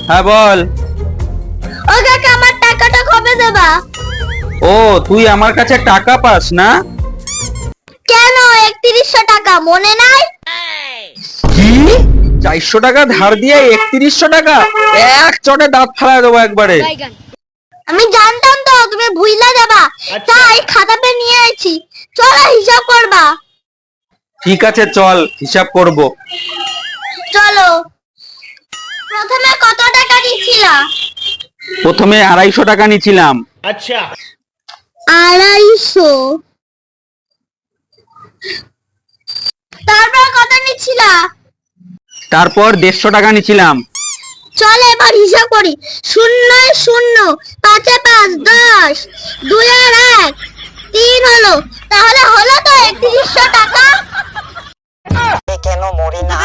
হ্যাঁ বল। ও কাকা, আমার টাকাটা কবে দেবা? ও, তুই আমার কাছে টাকা পাস না? কেন, 3100 টাকা মনে নাই? কি? 400 টাকা ধার দিয়ে 3100 টাকা? এক চটে দাঁত ফালায় দেবো একবারে। আমি জানতাম তো তুমি ভুইলা যাবা, তাই খাতা পেন নিয়ে আইছি। চলো হিসাব করবা। ঠিক আছে, চল হিসাব করব। চলো। প্রথমে কত টাকা দিছিলা? প্রথমে 250 টাকা নিছিলাম। अच्छा 250। তারপর কত নিছিলা? তারপর 150 টাকা নিছিলাম। চল এবার হিসাব করি। 0 0 5 5 10, 2 আর 1 3 হলো। তাহলে হলো তো 3100 টাকা। কেন মরি না?